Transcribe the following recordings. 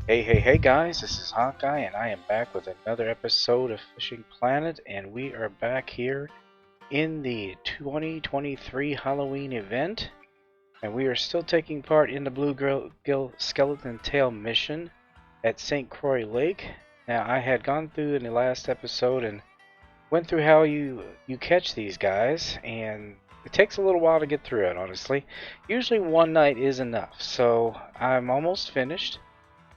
Hey guys, this is Hawkeye and I am back with another episode of Fishing Planet, and we are back here in the 2023 Halloween event, and we are still taking part in the bluegill skeleton tail mission at St. Croix Lake. Now, I had gone through in the last episode and went through how you catch these guys, and it takes a little while to get through it, honestly. Usually one night is enough, so I'm almost finished.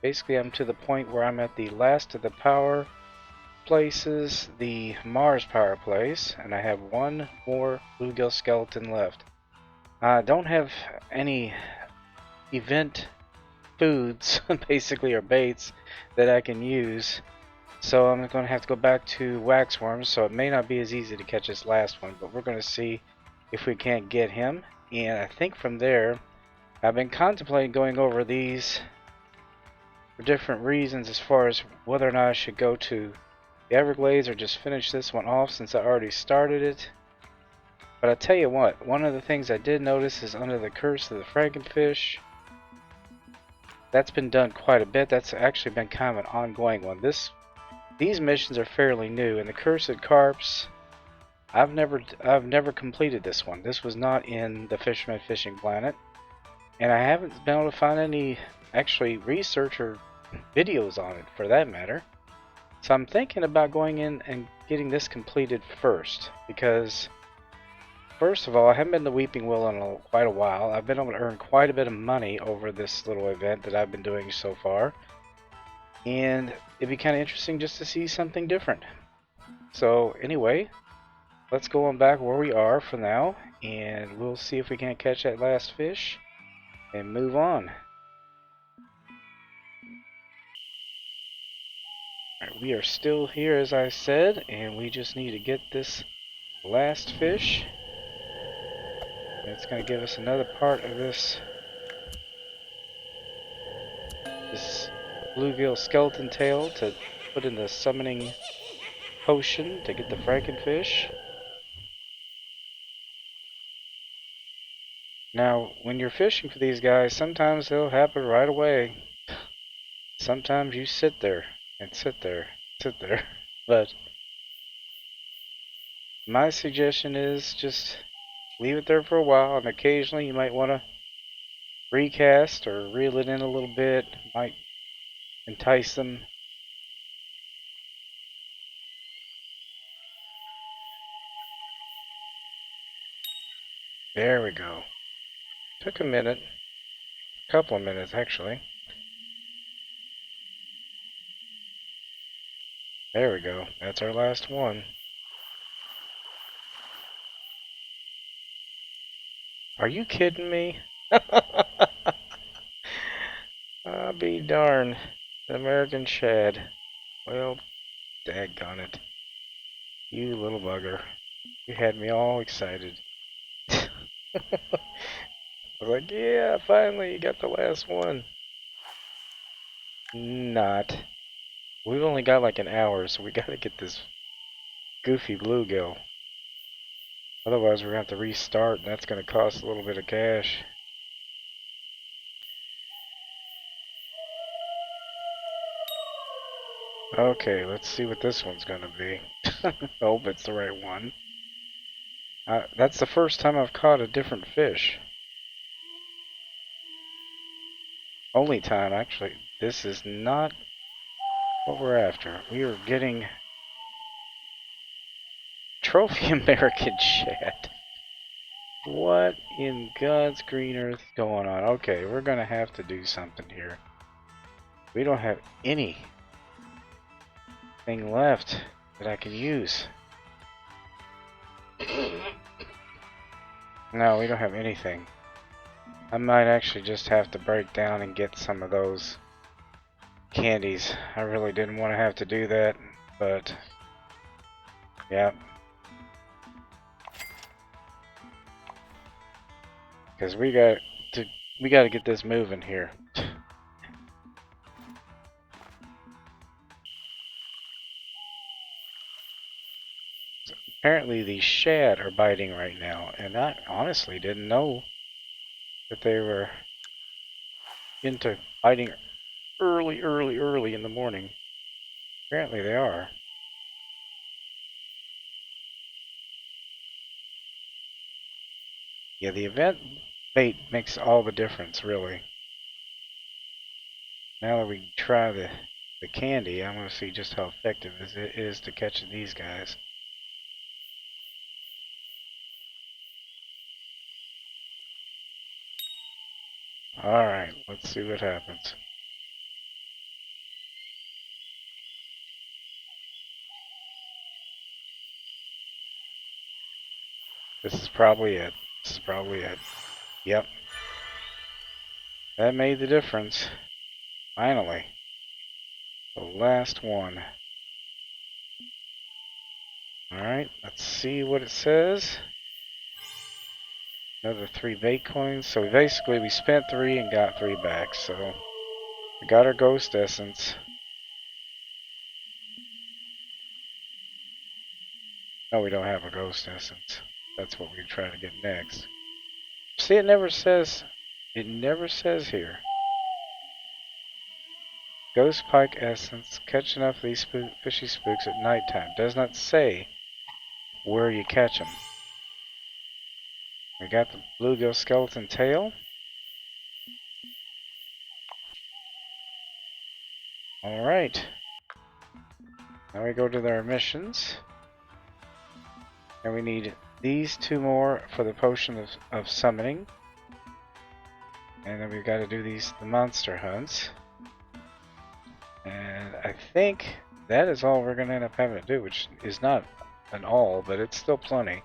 Basically, I'm to the point where I'm at the last of the power places, the Mars power place, and I have one more bluegill skeleton left. I don't have any event foods, basically, or baits that I can use, so I'm going to have to go back to waxworms, so it may not be as easy to catch this last one, but we're going to see if we can't get him. And I think from there, I've been contemplating going over these for different reasons as far as whether or not I should go to the Everglades or just finish this one off since I already started it. But I tell you what, one of the things I did notice is under the curse of the Frankenfish. That's been done quite a bit. That's actually been kind of an ongoing one. These missions are fairly new, and the cursed carps, I've never completed this one. This was not in the Fisherman Fishing Planet, and I haven't been able to find any actually research or videos on it for that matter. So I'm thinking about going in and getting this completed first, because first of all, I haven't been to Weeping Willow in quite a while. I've been able to earn quite a bit of money over this little event that I've been doing so far, and it'd be kind of interesting just to see something different. So anyway, let's go on back where we are for now, and we'll see if we can't catch that last fish and move on. Alright, we are still here as I said, and we just need to get this last fish. It's going to give us another part of this bluegill skeleton tail to put in the summoning potion to get the Frankenfish. Now, when you're fishing for these guys, sometimes they'll happen right away. Sometimes you sit there and sit there, sit there. But my suggestion is just leave it there for a while, and occasionally you might want to recast or reel it in a little bit. Might entice them. There we go. Took a minute. A couple of minutes, actually. There we go. That's our last one. Are you kidding me? I'll be darned. The American shad. Well, daggone it. You little bugger. You had me all excited. I was like, yeah, finally you got the last one. Not. We've only got like an hour, so we gotta get this goofy bluegill. Otherwise we're gonna have to restart, and that's gonna cost a little bit of cash. Okay, let's see what this one's gonna be. I hope it's the right one. That's the first time I've caught a different fish. Only time, actually. This is not what we're after. We are getting trophy American shad. What in God's green earth is going on? Okay, we're gonna have to do something here. We don't have anything left that I can use. No, we don't have anything. I might actually just have to break down and get some of those candies. I really didn't want to have to do that, but yeah. Because we got to get this moving here. Apparently these shad are biting right now, and I honestly didn't know that they were into biting early in the morning. Apparently they are. Yeah, the event bait makes all the difference, really. Now that we try the candy, I want to see just how effective it is to catching these guys. Alright, let's see what happens. This is probably it. This is probably it. Yep. That made the difference. Finally. The last one. Alright, let's see what it says. Another 3 bait coins. So basically we spent 3 and got 3 back. So we got our ghost essence. No, we don't have a ghost essence. That's what we try to get next. See, it never says here. Ghost pike essence, catch enough of these fishy spooks at nighttime. Does not say where you catch them. We got the bluegill skeleton tail. Alright. Now we go to their missions. And we need these 2 more for the potion of summoning. And then we've got to do the monster hunts. And I think that is all we're going to end up having to do, which is not an all, but it's still plenty.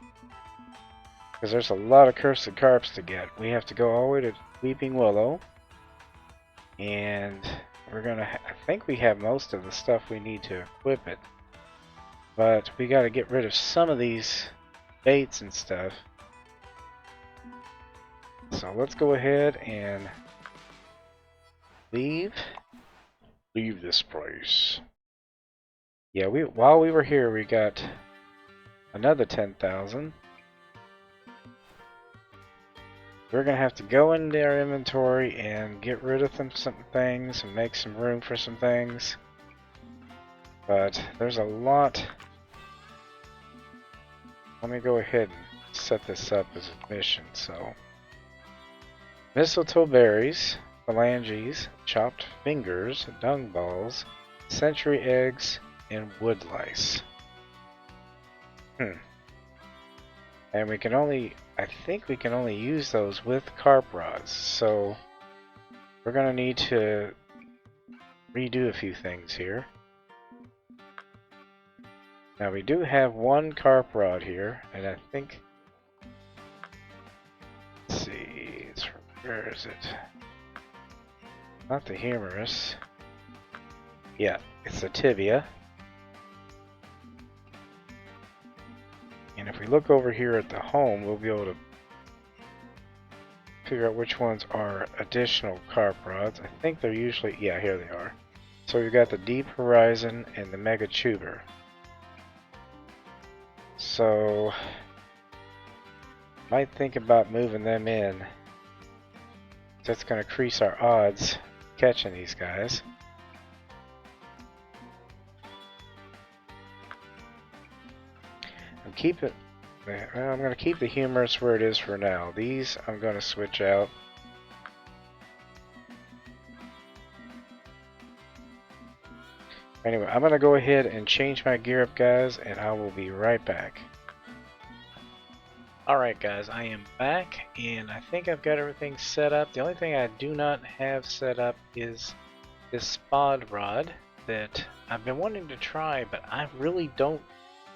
Because there's a lot of cursed carps to get. We have to go all the way to Weeping Willow. And we're going to, I think we have most of the stuff we need to equip it. But we got to get rid of some of these baits and stuff. So let's go ahead and leave this place. Yeah, while we were here, we got another 10,000. We're gonna have to go into our inventory and get rid of some things and make some room for some things. But there's a lot. Let me go ahead and set this up as a mission. So, mistletoe berries, phalanges, chopped fingers, dung balls, century eggs, and wood lice. And we can only, I think we can only use those with carp rods. So we're gonna need to redo a few things here. Now we do have 1 carp rod here, and I think, let's see, where is it? Not the humerus. Yeah, it's the tibia. And if we look over here at the home, we'll be able to figure out which ones are additional carp rods. I think they're usually, yeah, here they are. So we've got the Deep Horizon and the Mega Tuber. So, might think about moving them in. That's going to increase our odds catching these guys. I'm going to keep the humerus where it is for now. These I'm going to switch out. Anyway, I'm gonna go ahead and change my gear up, guys, and I will be right back. Alright guys, I am back, and I think I've got everything set up. The only thing I do not have set up is this spod rod that I've been wanting to try, but I really don't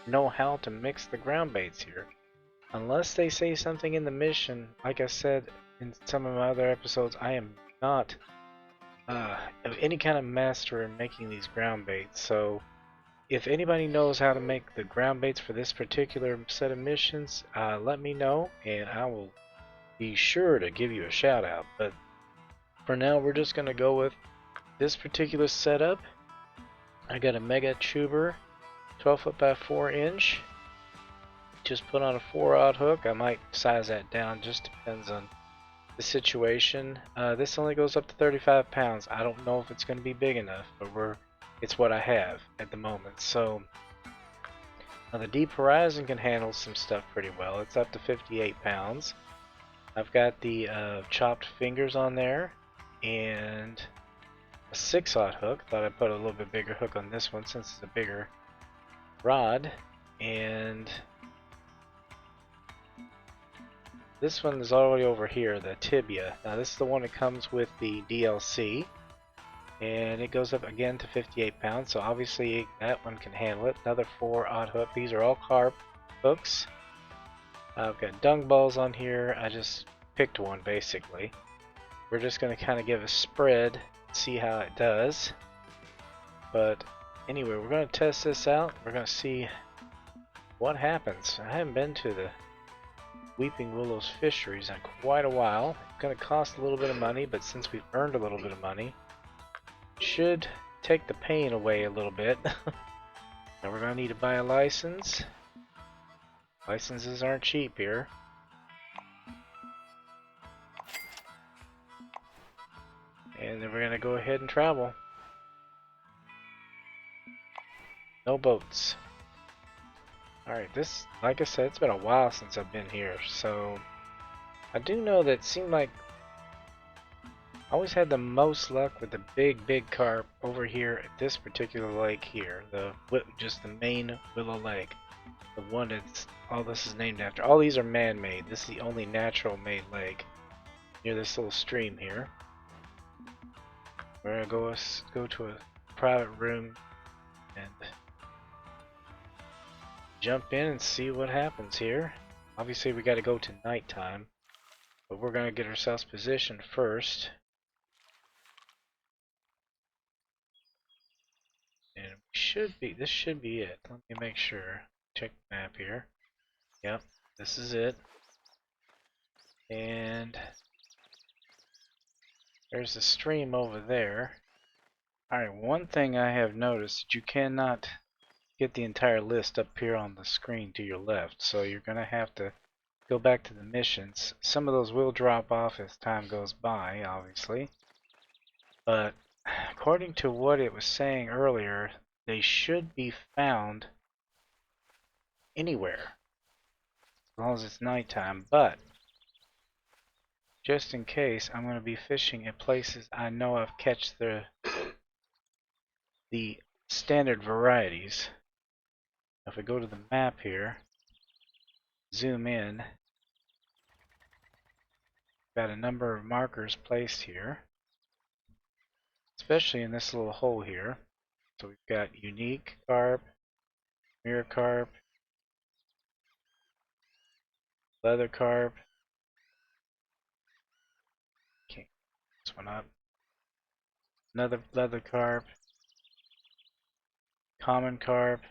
know how to mix the ground baits here. Unless they say something in the mission, like I said in some of my other episodes, I am not any kind of master in making these ground baits. So if anybody knows how to make the ground baits for this particular set of missions, let me know and I will be sure to give you a shout out. But for now, we're just going to go with this particular setup. I got a mega tuber, 12 foot by 4 inch. Just put on a 4-aught hook. I might size that down, just depends on the situation. This only goes up to 35 pounds. I don't know if it's going to be big enough, but it's what I have at the moment. So now the Deep Horizon can handle some stuff pretty well. It's up to 58 pounds. I've got the chopped fingers on there and a 6-aught hook. Thought I'd put a little bit bigger hook on this one since it's a bigger rod. And this one is already over here, the tibia. Now this is the one that comes with the DLC. And it goes up again to 58 pounds, so obviously that one can handle it. Another 4-aught hook. These are all carp hooks. I've got dung balls on here. I just picked one basically. We're just going to kind of give a spread, see how it does. But anyway, we're going to test this out. We're going to see what happens. I haven't been to the Weeping Willow's fisheries in quite a while. It's going to cost a little bit of money, but since we've earned a little bit of money, should take the pain away a little bit. Now we're going to need to buy a license. Licenses aren't cheap here. And then we're going to go ahead and travel. No boats. Alright, this, like I said, it's been a while since I've been here, so I do know that it seemed like I always had the most luck with the big carp over here at this particular lake here, just the main Willow Lake, the one that's all this is named after. All these are man-made. This is the only natural made lake near this little stream here. We're gonna go to a private room and jump in and see what happens here. Obviously we got to go to nighttime, but we're gonna get ourselves positioned first. And this should be it. Let me make sure. Check the map here. Yep, this is it. And there's a stream over there. Alright, one thing I have noticed, you cannot get the entire list up here on the screen to your left, so you're going to have to go back to the missions. Some of those will drop off as time goes by, obviously. But according to what it was saying earlier, they should be found anywhere, as long as it's nighttime. But just in case, I'm going to be fishing at places I know I've catch the standard varieties. If we go to the map here, zoom in, got a number of markers placed here, especially in this little hole here. So we've got unique carp, mirror carp, leather carp. Can't get this one up. Another leather carp, common carp,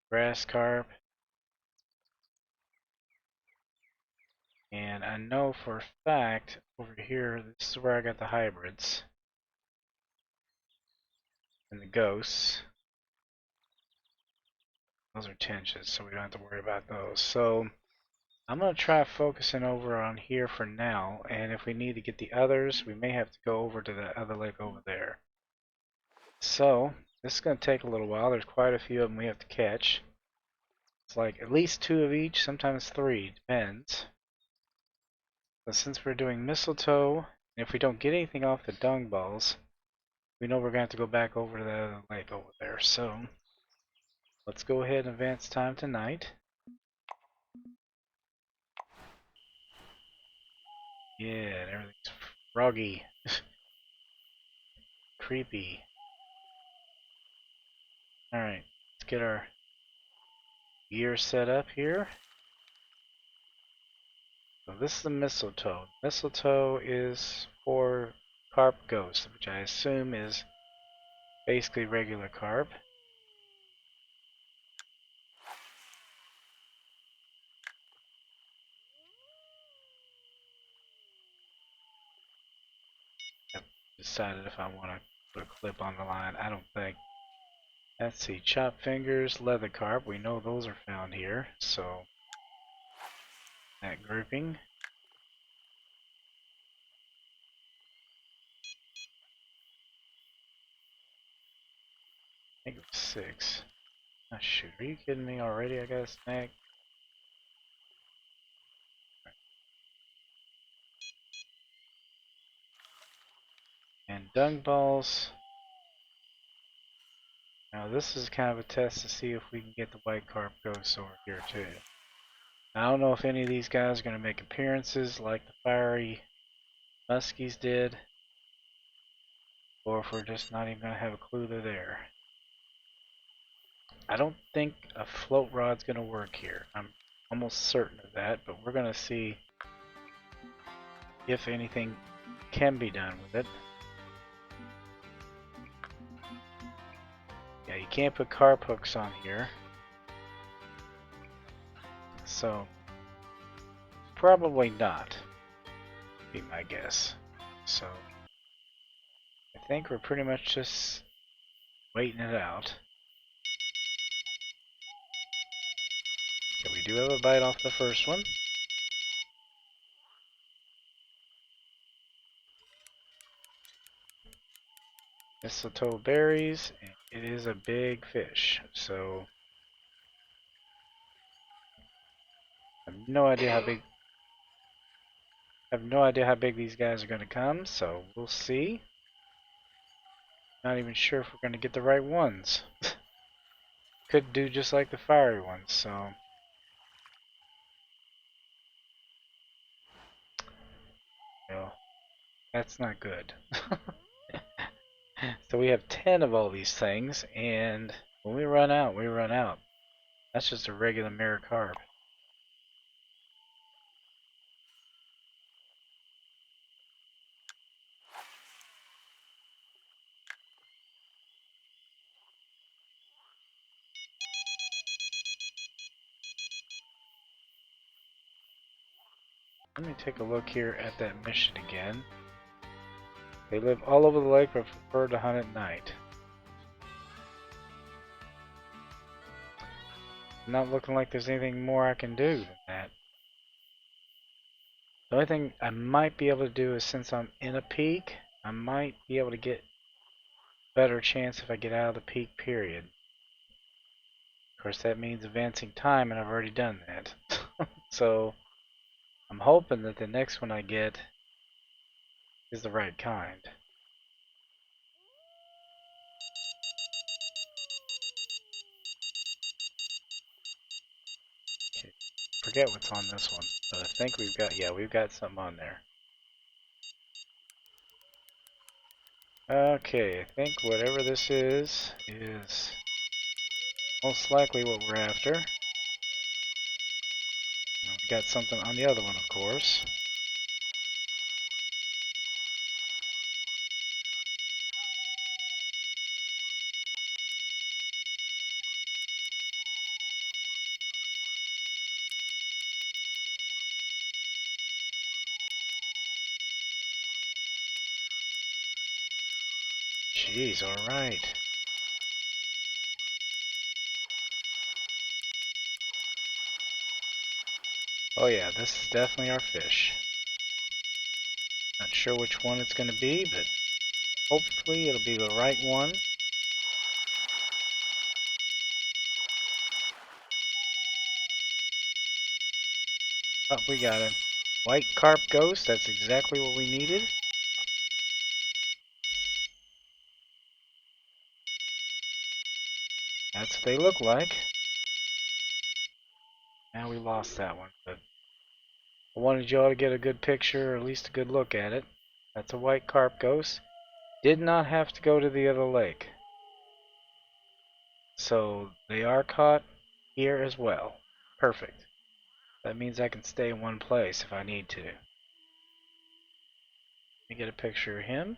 grass carp, and I know for a fact over here, this is where I got the hybrids and the ghosts. Those are tensions, so we don't have to worry about those. So I'm going to try focusing over on here for now, and if we need to get the others, we may have to go over to the other lake over there. So this is going to take a little while. There's quite a few of them we have to catch. It's like at least 2 of each, sometimes 3, depends. But since we're doing mistletoe, and if we don't get anything off the dung balls, we know we're going to have to go back over to the lake over there, so let's go ahead and advance time tonight. Yeah, and everything's froggy. Creepy. Alright, let's get our gear set up here. So this is the mistletoe. Mistletoe is for carp-ghost, which I assume is basically regular carp. I've decided if I want to put a clip on the line. I don't think. Let's see, chopped fingers, leather carp. We know those are found here, so that grouping. I think it was 6. Oh, shoot, are you kidding me already? I got a snag. And dung balls. Now this is kind of a test to see if we can get the white carp ghost over here too. I don't know if any of these guys are going to make appearances like the fiery muskies did, or if we're just not even going to have a clue they're there. I don't think a float rod's going to work here. I'm almost certain of that, but we're going to see if anything can be done with it. Yeah, you can't put carp hooks on here. So, probably not, be my guess. So, I think we're pretty much just waiting it out. Okay, we do have a bite off the first one. Mistletoe berries, and it is a big fish, so I have no idea how big these guys are going to come, so we'll see. Not even sure if we're going to get the right ones. Could do just like the fiery ones, so no, that's not good. So we have 10 of all these things, and when we run out, we run out. That's just a regular mirror carp. Let me take a look here at that mission again. They live all over the lake but prefer to hunt at night. Not looking like there's anything more I can do than that. The only thing I might be able to do is, since I'm in a peak, I might be able to get a better chance if I get out of the peak period. Of course, that means advancing time, and I've already done that. So, I'm hoping that the next one I get is the right kind. Okay, forget what's on this one, but I think we've got something on there. Okay, I think whatever this is most likely what we're after. We got something on the other one, of course. Jeez, alright. Oh yeah, this is definitely our fish. Not sure which one it's going to be, but hopefully it'll be the right one. Oh, we got him. White carp ghost, that's exactly what we needed. That's what they look like. Now we lost that one, but I wanted y'all to get a good picture, or at least a good look at it. That's a white carp-ghost. Did not have to go to the other lake. So they are caught here as well. Perfect. That means I can stay in one place if I need to. Let me get a picture of him.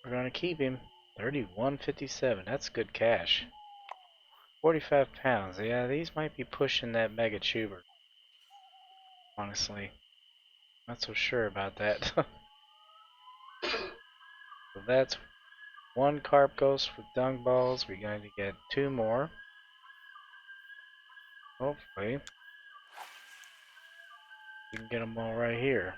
We're going to keep him. 31.57. That's good cash. 45 pounds. Yeah, these might be pushing that mega tuber. Honestly. Not so sure about that. So that's one carp ghost with dung balls. We're going to get 2 more. Hopefully. We can get them all right here.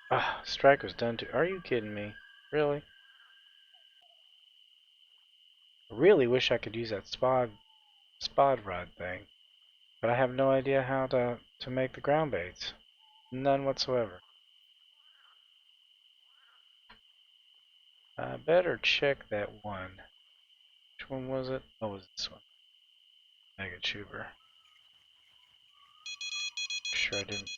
Ah, strike was done too. Are you kidding me? Really? I really wish I could use that spod rod thing. But I have no idea how to make the ground baits. None whatsoever. I better check that one. Which one was it? Oh, it was this one. Mega tuber. Sure I didn't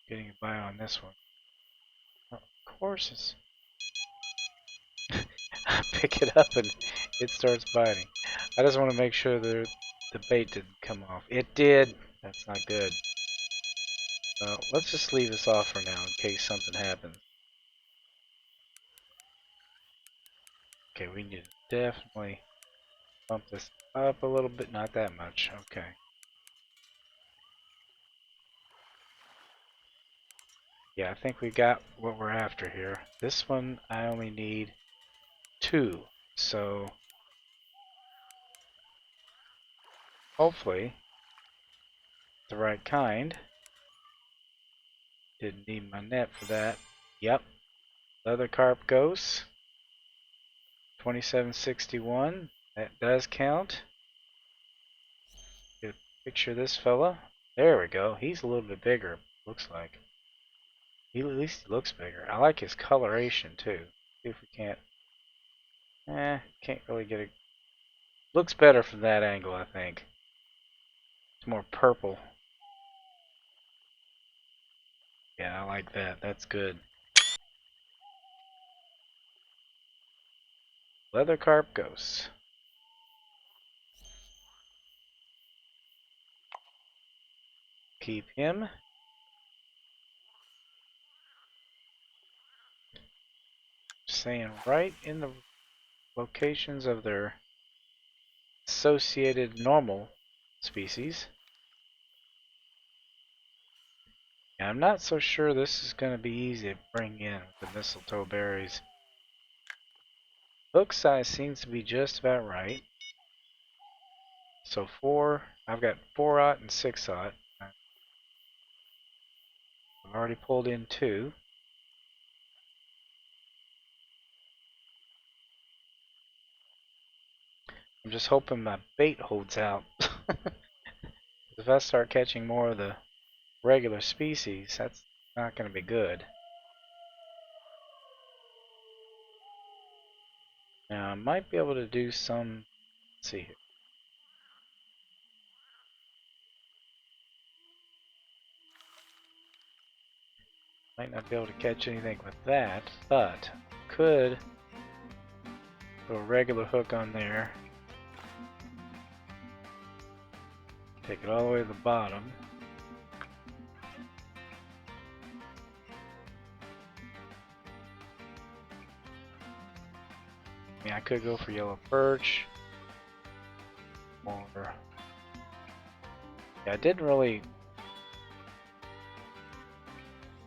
getting a bite on this one. Oh, of course it's I pick it up and it starts biting. I just want to make sure the bait didn't come off. It did. That's not good. Let's just leave this off for now in case something happens. Okay, we need to definitely bump this up a little bit. Not that much. Okay. Yeah, I think we got what we're after here. This one, I only need 2. So, hopefully, the right kind. Didn't need my net for that. Yep. Leather carp ghost. 2761. That does count. Get a picture of this fella. There we go. He's a little bit bigger, looks like. At least he looks bigger. I like his coloration too. See if we can't. Can't really get a. Looks better from that angle, I think. It's more purple. Yeah, I like that. That's good. Leather carp ghost. Keep him. Staying right in the locations of their associated normal species. Yeah, I'm not so sure this is going to be easy to bring in with the mistletoe berries. Hook size seems to be just about right. So I've got 4/0 and 6/0. I've already pulled in 2. I'm just hoping my bait holds out. If I start catching more of the regular species, that's not going to be good. Now I might be able to do some. Let's see here. Might not be able to catch anything with that, but could put a regular hook on there. Take it all the way to the bottom. I mean, I could go for yellow perch. Or yeah, I didn't really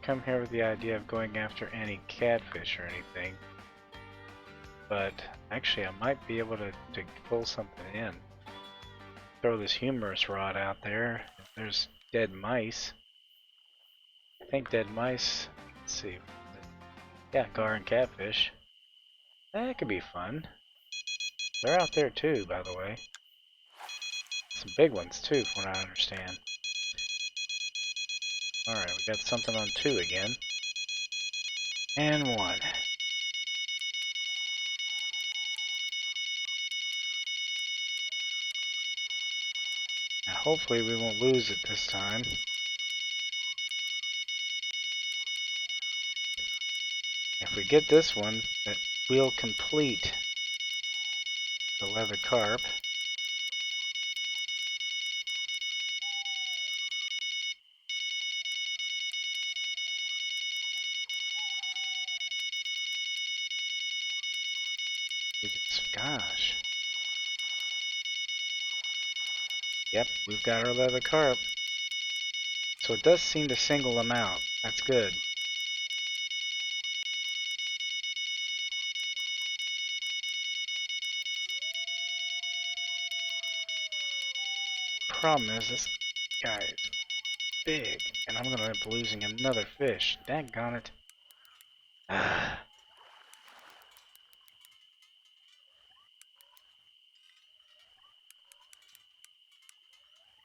come here with the idea of going after any catfish or anything. But actually I might be able to pull something in. Throw this humorous rod out there. If there's dead mice. I think dead mice, let's see. Yeah, gar and catfish. That could be fun. They're out there too, by the way. Some big ones too, from what I understand. Alright, we got something on 2 again. And 1. Now hopefully we won't lose it this time. If we get this one, that will complete the leather carp. Gosh. Yep, we've got our leather carp. So it does seem to single them out. That's good. Problem is, this guy is big, and I'm gonna end up losing another fish. Daggone it. Ah.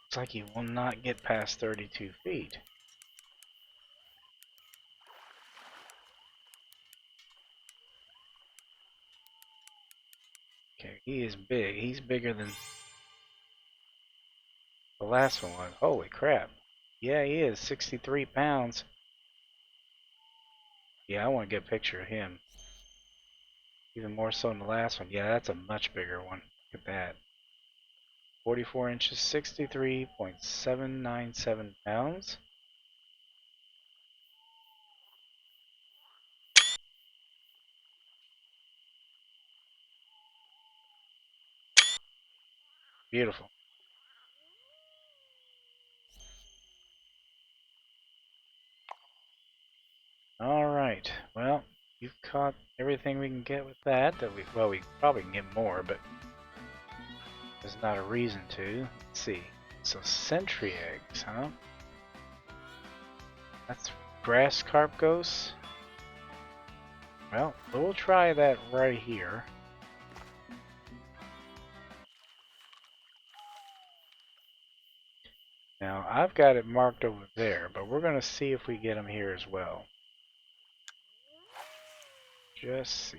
Looks like he will not get past 32 feet. Okay, he is big. He's bigger than the last one was. Holy crap. Yeah, he is. 63 pounds. Yeah, I want to get a picture of him. Even more so than the last one. Yeah, that's a much bigger one. Look at that. 44 inches, 63.797 pounds. Beautiful. Alright, well, you've caught everything we can get with that. Well, we probably can get more, but there's not a reason to. Let's see. So, sentry eggs, huh? That's grass carp-ghost. Well, we'll try that right here. Now, I've got it marked over there, but we're going to see if we get them here as well. Just see.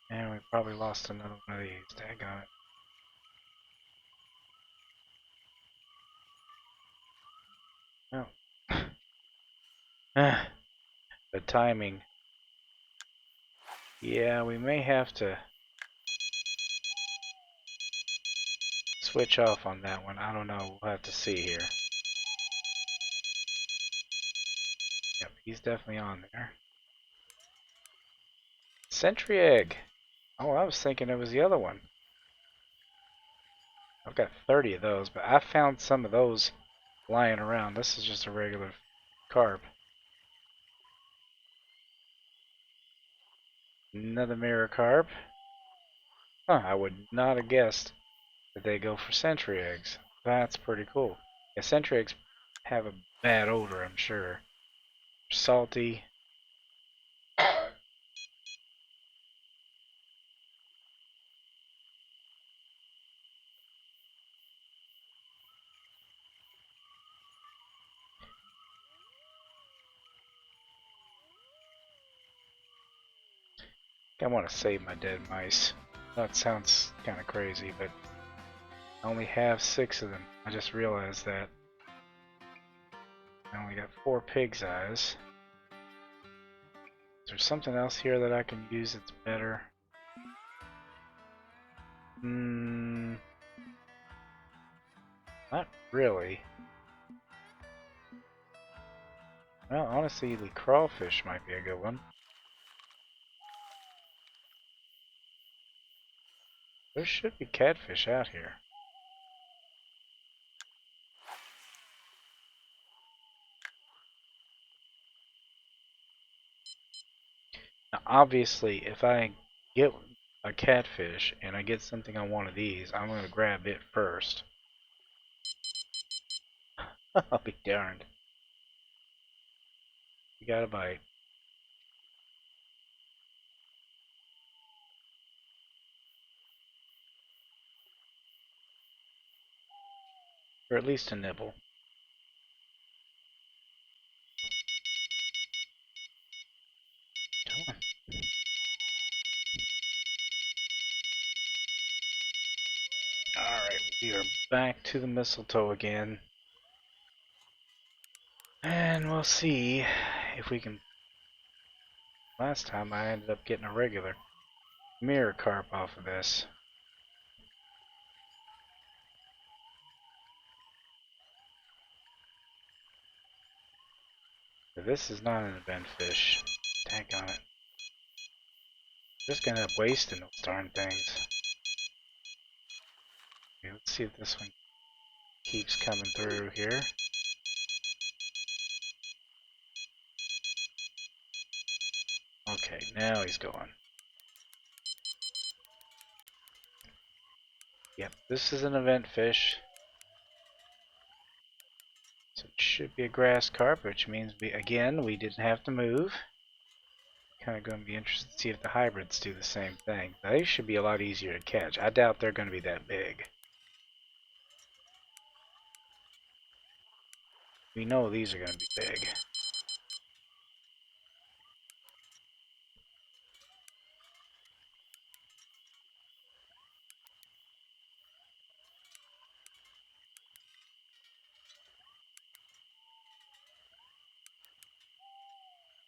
And we probably lost another one of these. Daggone it. Oh. The timing. Yeah, we may have to switch off on that one. I don't know. We'll have to see here. Yep, he's definitely on there. Sentry egg. Oh, I was thinking it was the other one. I've got 30 of those, but I found some of those lying around. This is just a regular carp. Another mirror carp. Huh, I would not have guessed that they go for sentry eggs. That's pretty cool. Yeah, sentry eggs have a bad odor, I'm sure. Salty. I want to save my dead mice. That sounds kind of crazy, but I only have 6 of them. I just realized that. I only got 4 pig's eyes. Is there something else here that I can use that's better? Not really. Well, honestly, the crawfish might be a good one. There should be catfish out here. Now, obviously, if I get a catfish and I get something on one of these, I'm going to grab it first. I'll be darned. You got a bite. Or at least a nibble. Come on. Alright, we are back to the mistletoe again. And we'll see if we can... Last time I ended up getting a regular mirror carp off of this. But this is not an event fish. Daggone it. Just gonna end up wasting those darn things. Okay, let's see if this one keeps coming through here. Okay, now he's going. Yep, this is an event fish. So it should be a grass carp, which means we didn't have to move. Kind of going to be interested to see if the hybrids do the same thing. They should be a lot easier to catch. I doubt they're going to be that big. We know these are going to be big.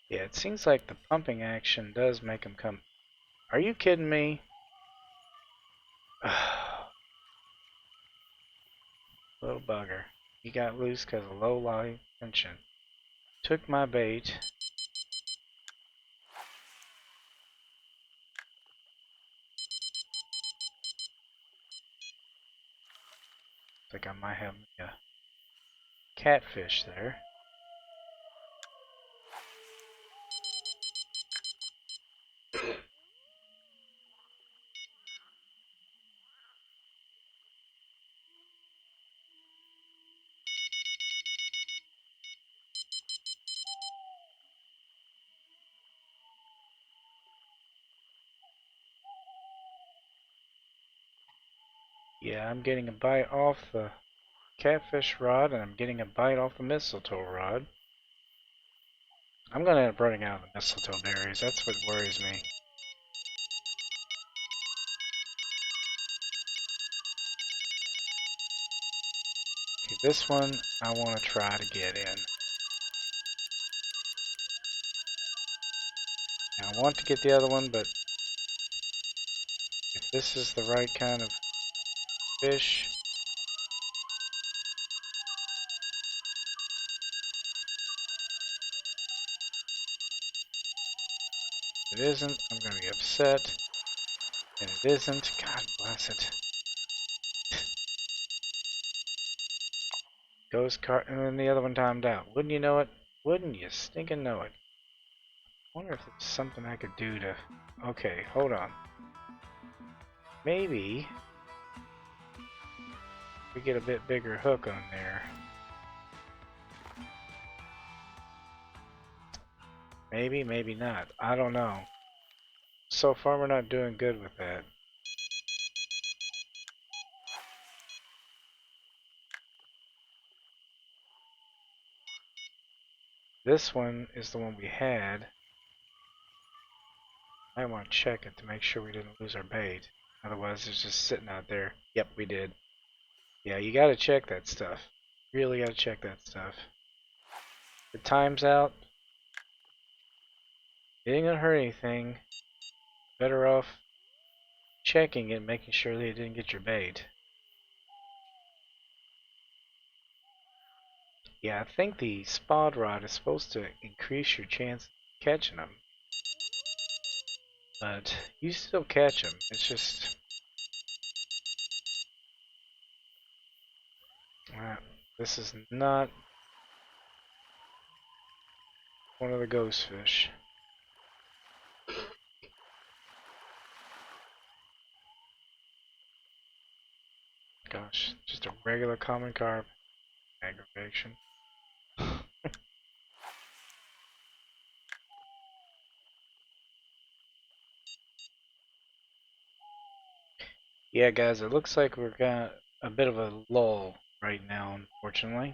Yeah, it seems like the pumping action does make them come. Are you kidding me? Little bugger. He got loose because of low light tension. Took my bait. I think I might have a catfish there. Yeah, I'm getting a bite off the catfish rod, and I'm getting a bite off the mistletoe rod. I'm gonna end up running out of the mistletoe berries. That's what worries me. Okay, this one I want to try to get in. Now, I want to get the other one, but if this is the right kind of fish, if it isn't, I'm gonna be upset. And it isn't, God bless it. Ghost cart, and then the other one timed out. Wouldn't you know it? Wouldn't you stinking know it? I wonder if there's something I could do to... Okay, hold on. Maybe we get a bit bigger hook on there. Maybe, maybe not. I don't know. So far we're not doing good with that. This one is the one we had. I want to check it to make sure we didn't lose our bait. Otherwise it's just sitting out there. Yep, we did. Yeah, you gotta check that stuff. Really gotta check that stuff. The time's out. It ain't gonna hurt anything. Better off checking it, making sure that you didn't get your bait. Yeah, I think the spot rod is supposed to increase your chance of catching them. But you still catch them. It's just... this is not one of the ghost fish. Gosh, just a regular common carp. Aggravating. direction. Yeah, guys, it looks like we're got a bit of a lull right now, unfortunately.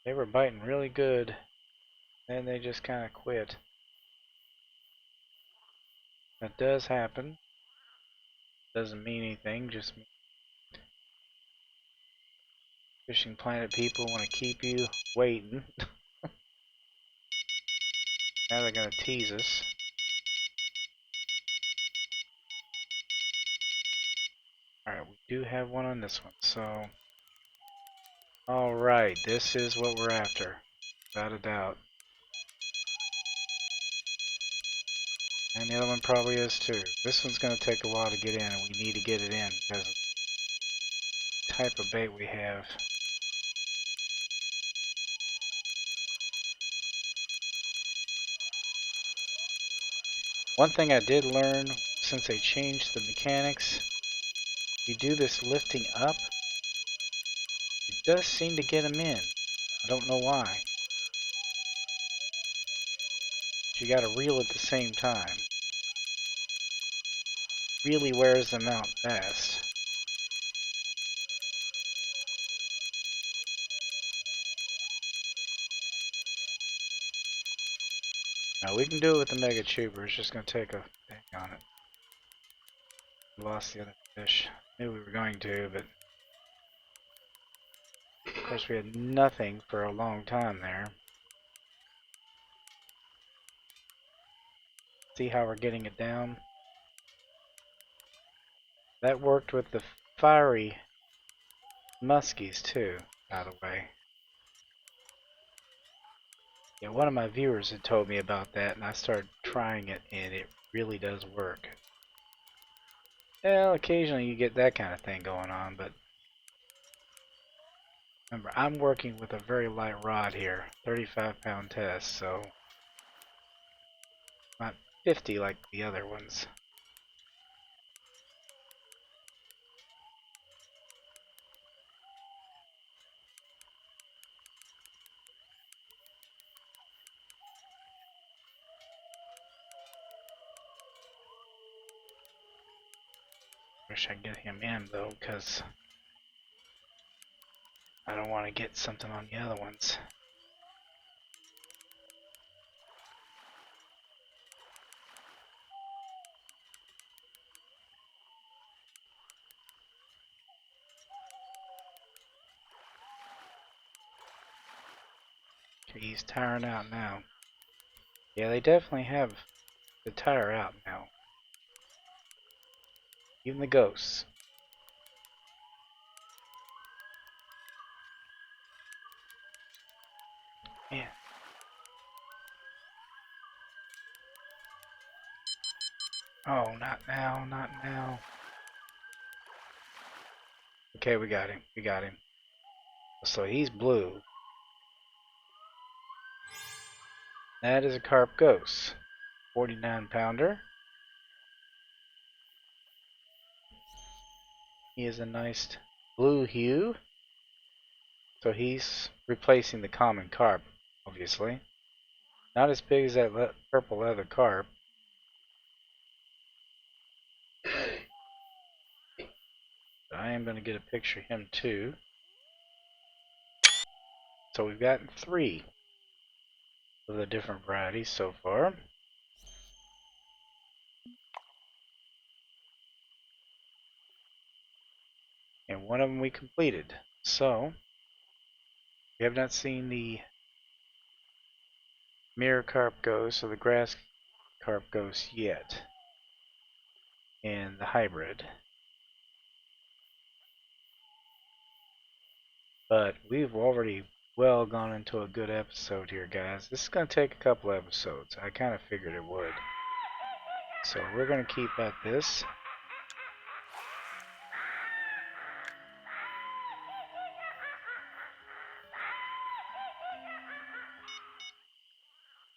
They were biting really good, and they just kind of quit. That does happen. Doesn't mean anything, just Fishing Planet people want to keep you waiting. Now they're going to tease us. Alright, we do have one on this one, so... Alright, this is what we're after. Without a doubt. And the other one probably is too. This one's going to take a while to get in, and we need to get it in because of the type of bait we have. One thing I did learn since they changed the mechanics, you do this lifting up, it does seem to get them in. I don't know why. But you gotta reel at the same time. Really wears them out fast. Now we can do it with the Mega Tuber, it's just gonna take a hang on it. We lost the other fish. Knew we were going to, but of course we had nothing for a long time there. See how we're getting it down? That worked with the fiery muskies too, by the way. Yeah, one of my viewers had told me about that, and I started trying it, and it really does work. Well, occasionally you get that kind of thing going on, but remember, I'm working with a very light rod here, 35-pound test, so not 50 like the other ones. Wish I could get him in though, because I don't want to get something on the other ones. Okay, he's tiring out now. Yeah, they definitely have the tire out now. Even the ghosts. Man. Oh, not now, not now. Okay, we got him. We got him. So he's blue. That is a carp-ghost. 49-pounder. He is a nice blue hue. So he's replacing the common carp, obviously. Not as big as that purple leather carp. But I am going to get a picture of him too. So we've gotten 3 of the different varieties so far. And one of them we completed. So, we have not seen the mirror carp-ghost or the grass carp-ghost yet. And the hybrid. But we've already well gone into a good episode here, guys. This is going to take a couple episodes. I kind of figured it would. So we're going to keep at this.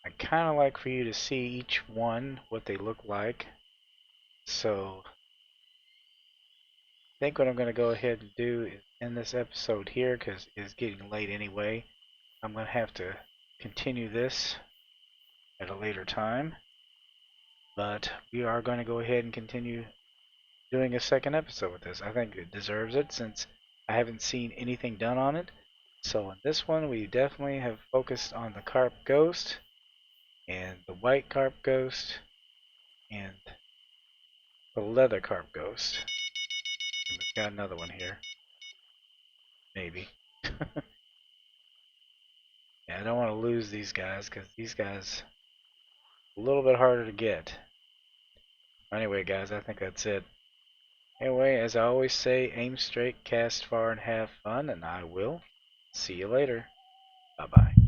I kind of like for you to see each one, what they look like. So think what I'm going to go ahead and do is end this episode here because it's getting late anyway. I'm going to have to continue this at a later time. But we are going to go ahead and continue doing a second episode with this. I think it deserves it since I haven't seen anything done on it. So in this one, we definitely have focused on the carp-ghost and the white carp-ghost and the leather carp-ghost. And we've got another one here. Maybe. Yeah, I don't want to lose these guys because these guys are a little bit harder to get. Anyway, guys, I think that's it. Anyway, as I always say, aim straight, cast far, and have fun, and I will see you later. Bye-bye.